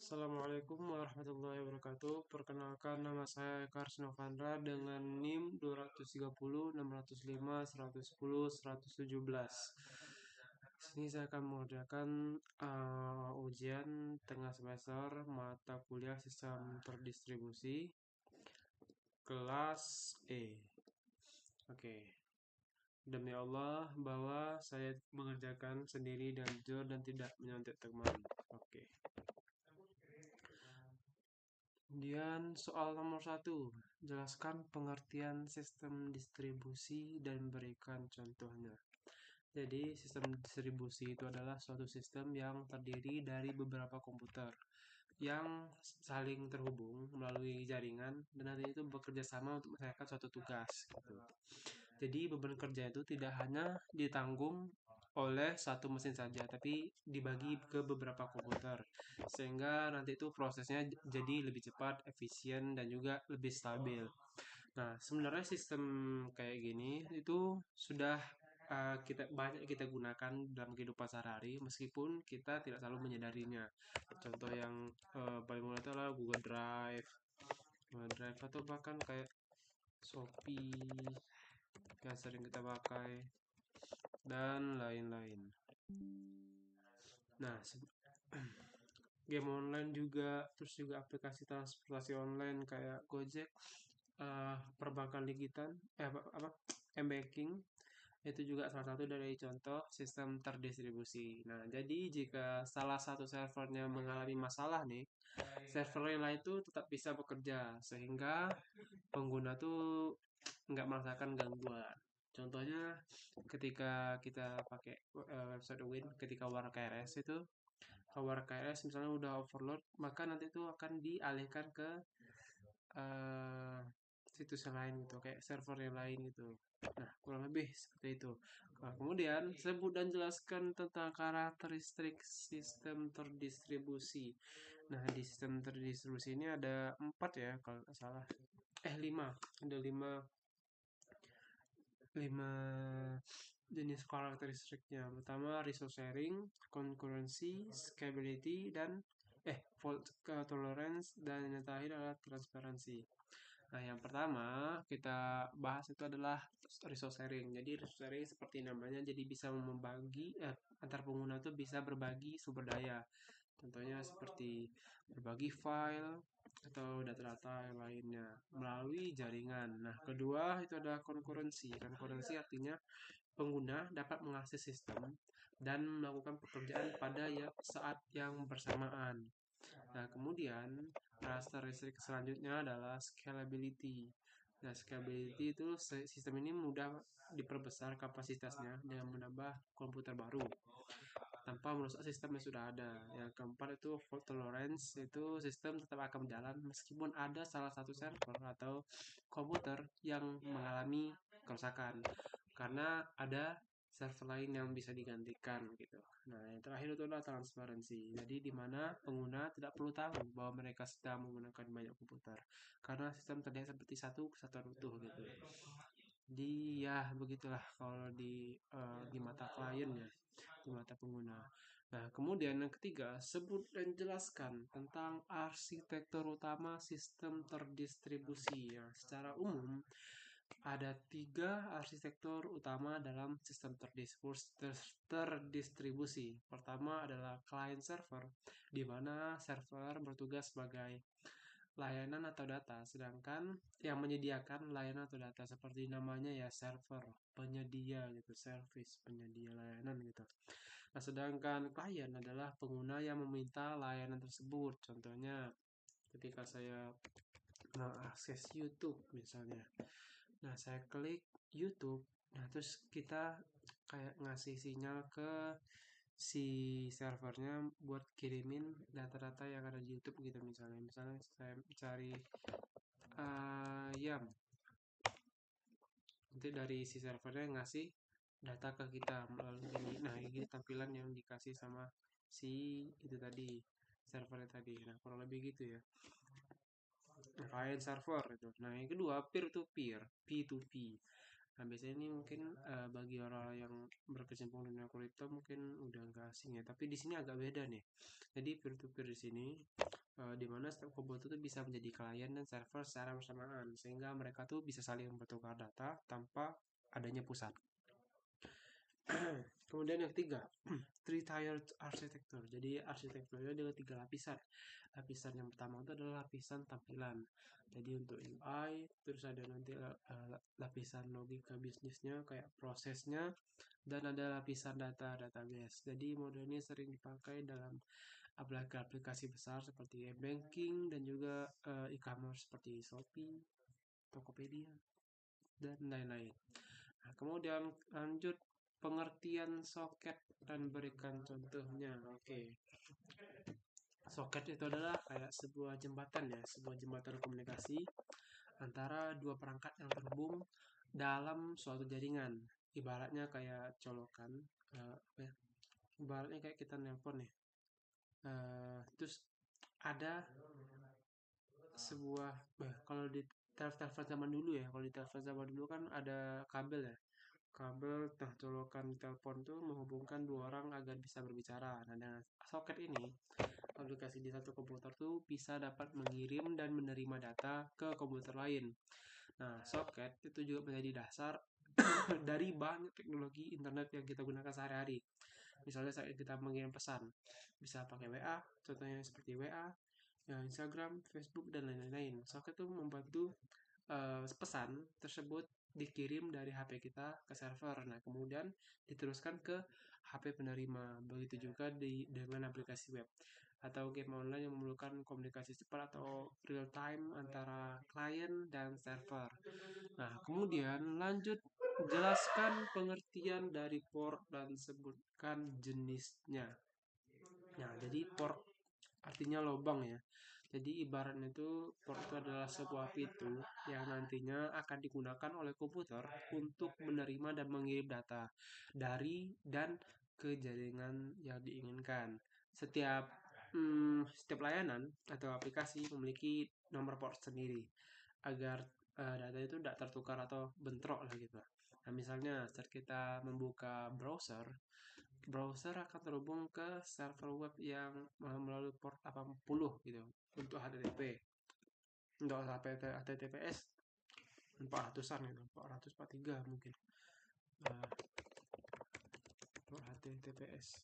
Assalamualaikum warahmatullahi wabarakatuh. Perkenalkan, nama saya Eka Novandra dengan NIM 230 605 110 117. Sini saya akan mengerjakan ujian tengah semester mata kuliah sistem terdistribusi kelas E. Oke. Demi Allah bahwa saya mengerjakan sendiri dan jujur dan tidak menyontek teman. Oke. Kemudian soal nomor 1, jelaskan pengertian sistem distribusi dan berikan contohnya. Jadi sistem distribusi itu adalah suatu sistem yang terdiri dari beberapa komputer yang saling terhubung melalui jaringan dan nanti itu bekerja sama untuk menyelesaikan suatu tugas gitu. Jadi beban kerja itu tidak hanya ditanggung oleh satu mesin saja, tapi dibagi ke beberapa komputer, sehingga nanti itu prosesnya jadi lebih cepat, efisien, dan juga lebih stabil. Nah, sebenarnya sistem kayak gini itu sudah kita gunakan dalam kehidupan sehari-hari, meskipun kita tidak selalu menyadarinya. Contoh yang paling mudah itu adalah Google Drive atau bahkan kayak Shopee yang sering kita pakai dan lain-lain. Nah, game online juga, terus juga aplikasi transportasi online kayak Gojek, perbankan digital, m-banking, itu juga salah satu dari contoh sistem terdistribusi. Nah, jadi jika salah satu servernya mengalami masalah nih, server yang lain itu tetap bisa bekerja, sehingga pengguna tuh nggak merasakan gangguan. Contohnya ketika kita pakai website Win, ketika WarKRS itu, WarKRS misalnya udah overload, maka nanti itu akan dialihkan ke eh, situs yang lain gitu, kayak server yang lain gitu. Nah, kurang lebih seperti itu. Nah, kemudian sebut dan jelaskan tentang karakteristik sistem terdistribusi. Nah, di sistem terdistribusi ini ada 4 ya, kalau nggak salah. 5. Ada 5 jenis karakteristiknya. Pertama, resource sharing, concurrency, scalability, dan fault tolerance, dan yang terakhir adalah transparency. Nah, yang pertama kita bahas itu adalah resource sharing. Jadi resource sharing seperti namanya, jadi bisa membagi antar pengguna itu bisa berbagi sumber daya. Contohnya seperti berbagi file atau data-data yang lainnya melalui jaringan. Nah, kedua itu adalah konkurensi. Konkurensi artinya pengguna dapat mengakses sistem dan melakukan pekerjaan pada saat yang bersamaan. Nah, kemudian karakteristik selanjutnya adalah scalability. Nah, scalability itu sistem ini mudah diperbesar kapasitasnya dengan menambah komputer baru tanpa merusak sistem yang sudah ada. Yang keempat itu fault tolerance, itu sistem tetap akan berjalan meskipun ada salah satu server atau komputer yang mengalami kerusakan karena ada server lain yang bisa digantikan gitu. Nah, yang terakhir itu adalah transparansi. Jadi di mana pengguna tidak perlu tahu bahwa mereka sedang menggunakan banyak komputer karena sistem terlihat seperti satu kesatuan utuh gitu. Jadi ya begitulah kalau di mata klien ya, di mata pengguna. Nah, kemudian yang ketiga, sebut dan jelaskan tentang arsitektur utama sistem terdistribusi. Ya, secara umum ada 3 arsitektur utama dalam sistem terdistribusi. Pertama adalah client server, di mana server bertugas sebagai layanan atau data, sedangkan yang menyediakan layanan atau data seperti namanya ya server, penyedia gitu, service, penyedia layanan gitu. Nah, sedangkan klien adalah pengguna yang meminta layanan tersebut. Contohnya ketika saya mengakses YouTube misalnya. Nah, saya klik YouTube. Nah, terus kita kayak ngasih sinyal ke si servernya buat kirimin data-data yang ada di YouTube gitu misalnya. Misalnya saya cari ayam. Nanti dari si servernya ngasih data ke kita melalui ini. Nah, ini tampilan yang dikasih sama si itu tadi, servernya tadi. Nah, kurang lebih gitu ya. Client server itu. Nah, yang kedua peer to peer, P2P. Nah, biasanya ini mungkin bagi orang yang berkecimpung di dunia kripto mungkin udah nggak asing ya, tapi di sini agak beda nih. Jadi peer to peer di sini di mana setiap komputer itu bisa menjadi klien dan server secara bersamaan, sehingga mereka tuh bisa saling bertukar data tanpa adanya pusat. Kemudian yang ketiga, three-tiered architecture. Jadi arsitekturnya ada 3 lapisan. Lapisan yang pertama itu adalah lapisan tampilan. Jadi untuk UI, terus ada nanti lapisan logika bisnisnya kayak prosesnya, dan ada lapisan data database. Jadi model ini sering dipakai dalam aplikasi besar seperti banking dan juga e-commerce seperti Shopee, Tokopedia, dan lain-lain. Nah, kemudian lanjut pengertian soket dan berikan contohnya. Oke. Soket itu adalah kayak sebuah jembatan ya, sebuah jembatan komunikasi antara dua perangkat yang terhubung dalam suatu jaringan. Ibaratnya kayak colokan, apa ya? Ibaratnya kayak kita nelpon nih. Terus ada sebuah, kalau di telepon zaman dulu ya, kalau di telepon zaman dulu kan ada kabel ya. Kabel, nah colokan telepon tuh menghubungkan dua orang agar bisa berbicara. Nah, dengan soket ini, aplikasi di satu komputer tuh bisa dapat mengirim dan menerima data ke komputer lain. Nah, soket itu juga menjadi dasar dari banyak teknologi internet yang kita gunakan sehari-hari. Misalnya saat kita mengirim pesan, bisa pakai WA, contohnya seperti WA, ya, Instagram, Facebook, dan lain-lain. Soket itu membantu pesan tersebut dikirim dari HP kita ke server. Nah, kemudian diteruskan ke HP penerima. Begitu juga dengan aplikasi web atau game online yang memerlukan komunikasi cepat atau real time antara klien dan server. Nah, kemudian lanjut jelaskan pengertian dari port dan sebutkan jenisnya. Nah, jadi port artinya lubang ya. Jadi ibaratnya itu port itu adalah sebuah pintu yang nantinya akan digunakan oleh komputer untuk menerima dan mengirim data dari dan ke jaringan yang diinginkan. Setiap layanan atau aplikasi memiliki nomor port sendiri agar data itu tidak tertukar atau bentrok lah gitu. Nah, misalnya saat kita membuka browser, browser akan terhubung ke server web yang melalui port 80 gitu untuk HTTP. Untuk HTTPS 400-an gitu, 443 mungkin. Port HTTPS.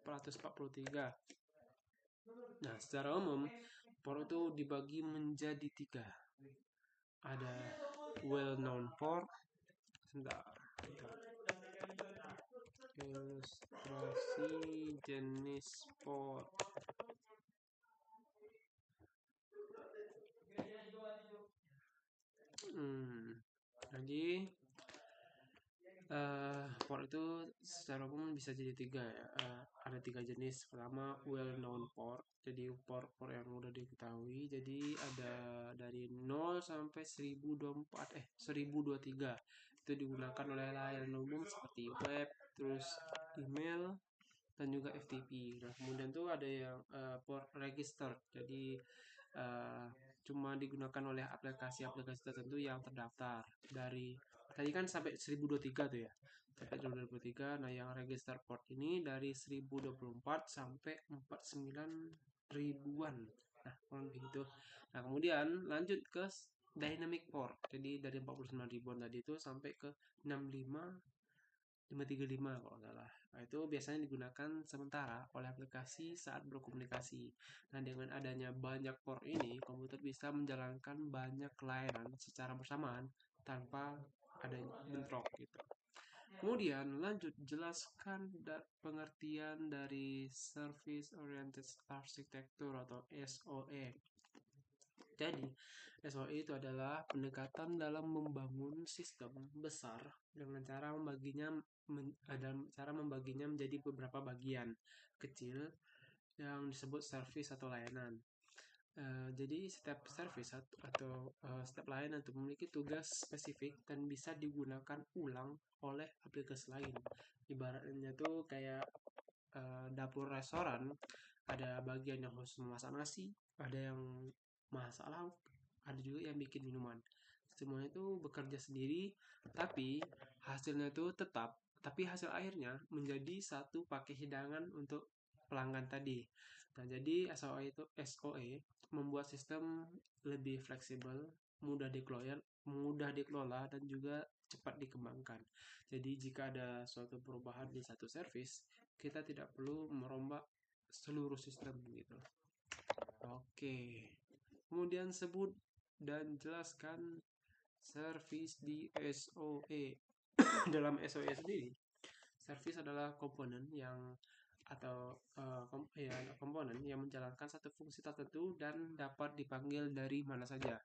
443. Nah, secara umum port itu dibagi menjadi 3. Ada well-known port. Sebentar. Ilustrasi jenis port. Jadi port itu secara umum bisa jadi 3 ya. Ada 3 jenis. Pertama well-known port. Jadi port-port yang udah diketahui. Jadi ada dari 0 sampai 1023. Itu digunakan oleh layanan umum seperti web, terus email, dan juga FTP. Nah, kemudian tuh ada yang port registered. Jadi cuma digunakan oleh aplikasi-aplikasi tertentu yang terdaftar. Dari tadi kan sampai 1023 tuh ya. Sampai 1023. Nah, yang register port ini dari 1024 sampai 49 ribuan. Nah, kurang begitu. Nah, kemudian lanjut ke dynamic port. Jadi dari 49 ribuan tadi itu sampai ke 535 kalau nggak salah. Nah, itu biasanya digunakan sementara oleh aplikasi saat berkomunikasi. Nah, dengan adanya banyak port ini, komputer bisa menjalankan banyak layanan secara bersamaan tanpa adanya bentrok gitu. Kemudian lanjut jelaskan pengertian dari Service Oriented Architecture atau SOA. Jadi, SOE itu adalah pendekatan dalam membangun sistem besar dengan cara membaginya menjadi beberapa bagian kecil yang disebut service atau layanan. Jadi setiap service atau setiap layanan itu memiliki tugas spesifik dan bisa digunakan ulang oleh aplikasi lain. Ibaratnya tuh kayak dapur restoran, ada bagian yang khusus memasak nasi, ada yang masak lauk, ada juga yang bikin minuman. Semuanya itu bekerja sendiri, tapi hasilnya itu tetap, tapi hasil akhirnya menjadi satu pakai hidangan untuk pelanggan tadi. Nah, jadi SOE membuat sistem lebih fleksibel, mudah dikelola dan juga cepat dikembangkan. Jadi jika ada suatu perubahan di satu service, kita tidak perlu merombak seluruh sistem gitu. Oke. Kemudian sebut dan jelaskan service di SOE. Dalam SOE sendiri, service adalah komponen yang atau komponen yang menjalankan satu fungsi tertentu dan dapat dipanggil dari mana saja.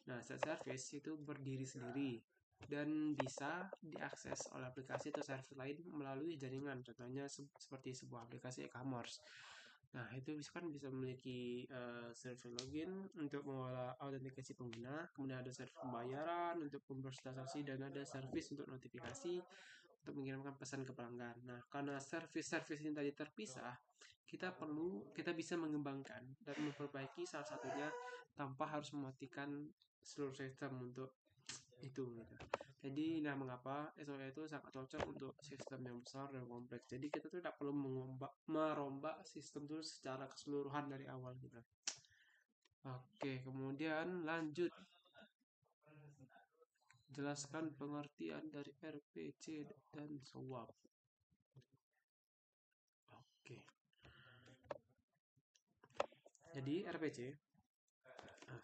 Nah, set service itu berdiri sendiri dan bisa diakses oleh aplikasi atau service lain melalui jaringan. Contohnya seperti sebuah aplikasi e-commerce. Nah, itu bisa memiliki service login untuk mengolah autentikasi pengguna, kemudian ada service pembayaran untuk pemproses transaksi, dan ada service untuk notifikasi untuk mengirimkan pesan ke pelanggan. Nah, karena service-service ini tadi terpisah, kita bisa mengembangkan dan memperbaiki salah satunya tanpa harus mematikan seluruh sistem untuk itu gitu. Jadi mengapa SOE itu sangat cocok untuk sistem yang besar dan kompleks. Jadi kita tuh tidak perlu merombak sistem itu secara keseluruhan dari awal gitu. Oke, kemudian lanjut. Jelaskan pengertian dari RPC dan SOAP. Oke. Jadi RPC,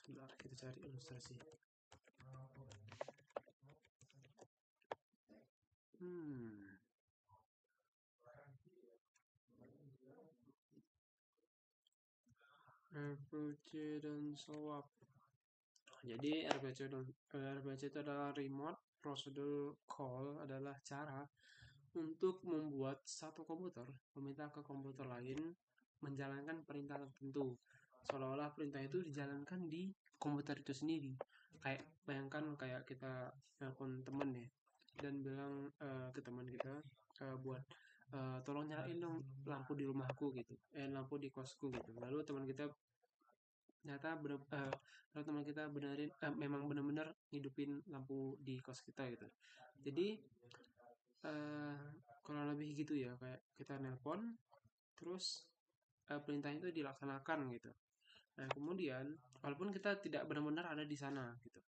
sebentar kita cari ilustrasi. RPC dan SOAP. Jadi RPC itu adalah remote procedure call, adalah cara untuk membuat satu komputer meminta ke komputer lain menjalankan perintah tertentu, seolah-olah perintah itu dijalankan di komputer itu sendiri. Kayak bayangkan kayak kita telepon teman ya dan bilang ke teman kita buat tolong nyalain dong lampu di rumahku gitu, lampu di kosku gitu. Lalu teman kita ternyata kalau teman kita memang benar-benar hidupin lampu di kos kita gitu. Jadi kurang lebih gitu ya, kayak kita nelpon terus perintah itu dilaksanakan gitu. Nah, kemudian walaupun kita tidak benar-benar ada di sana gitu.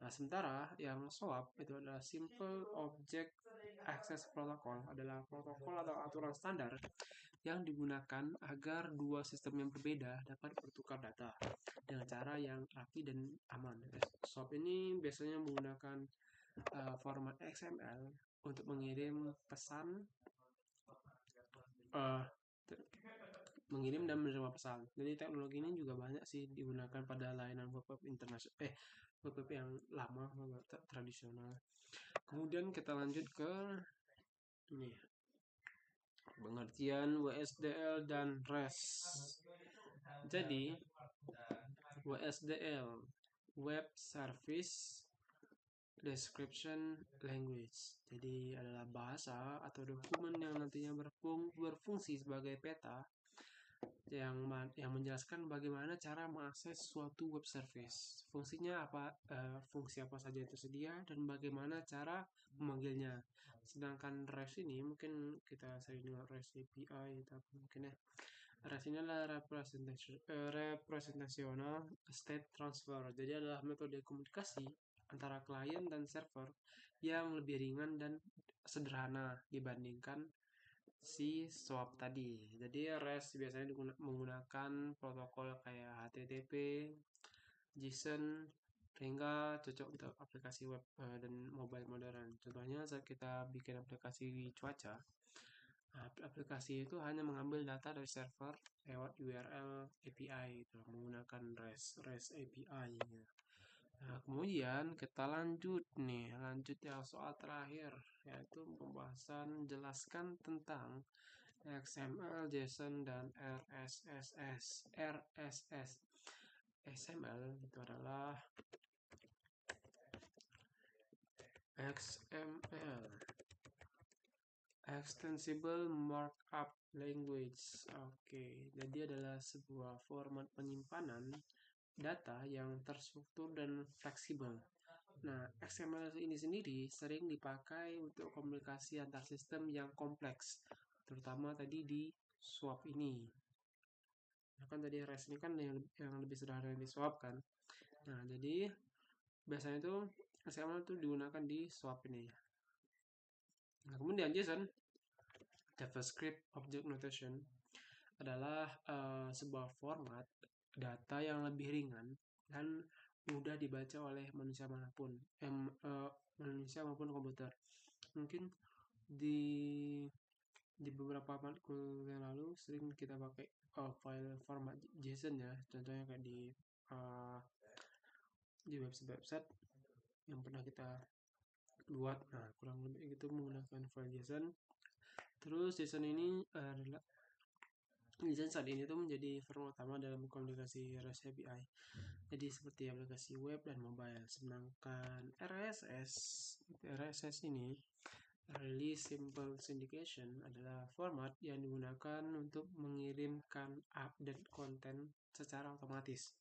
Nah, sementara yang SOAP itu adalah Simple Object Access Protocol, adalah protokol atau aturan standar yang digunakan agar dua sistem yang berbeda dapat bertukar data dengan cara yang rapi dan aman. SOAP ini biasanya menggunakan format XML untuk mengirim pesan, uh, mengirim dan menerima pesan. Jadi teknologi ini juga banyak sih digunakan pada layanan web internasional, web yang lama, web tradisional. Kemudian kita lanjut ke ini, pengertian WSDL dan REST. Jadi WSDL, Web Service Description Language. Jadi adalah bahasa atau dokumen yang nantinya berfungsi sebagai peta yang menjelaskan bagaimana cara mengakses suatu web service. Fungsinya apa, fungsi apa saja yang tersedia dan bagaimana cara memanggilnya. Sedangkan REST ini mungkin kita sering dengar REST API, tapi mungkin ya REST ini adalah representational state transfer. Jadi adalah metode komunikasi antara klien dan server yang lebih ringan dan sederhana dibandingkan si SOAP tadi. Jadi REST biasanya menggunakan protokol kayak HTTP, JSON, sehingga cocok untuk aplikasi web dan mobile modern. Contohnya saat kita bikin aplikasi cuaca, aplikasi itu hanya mengambil data dari server lewat URL API itu menggunakan REST API. Nah, kemudian kita lanjut yang soal terakhir, yaitu pembahasan jelaskan tentang XML, JSON, dan RSS. XML itu adalah XML, Extensible Markup Language. Oke, jadi adalah sebuah format penyimpanan data yang terstruktur dan fleksibel. Nah, XML ini sendiri sering dipakai untuk komunikasi antar sistem yang kompleks, terutama tadi di swap ini. Nah, kan tadi REST ini kan yang lebih sederhana di swap kan. Nah, jadi biasanya itu XML itu digunakan di swap ini. Nah, kemudian JSON, JavaScript Object Notation, adalah sebuah format data yang lebih ringan dan mudah dibaca oleh manusia manapun, manusia maupun komputer. Mungkin di beberapa matkul yang lalu sering kita pakai file format JSON ya, contohnya kayak uh, di website yang pernah kita buat. Nah, kurang lebih itu menggunakan file JSON. Terus JSON ini adalah JSON saat ini tuh menjadi format utama dalam komunikasi REST API. Jadi seperti aplikasi web dan mobile. Sedangkan RSS ini, Release Simple Syndication, adalah format yang digunakan untuk mengirimkan update konten secara otomatis.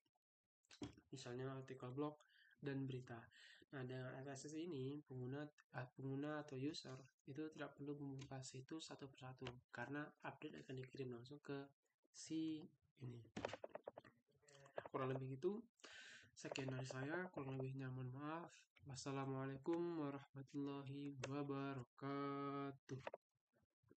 Misalnya artikel blog dan berita. Nah, dengan RSS ini, pengguna atau user itu tidak perlu membuka situs satu persatu karena update akan dikirim langsung ke si ini. Nah, kurang lebih gitu. Sekian dari saya, kurang lebihnya mohon maaf. Wassalamualaikum warahmatullahi wabarakatuh.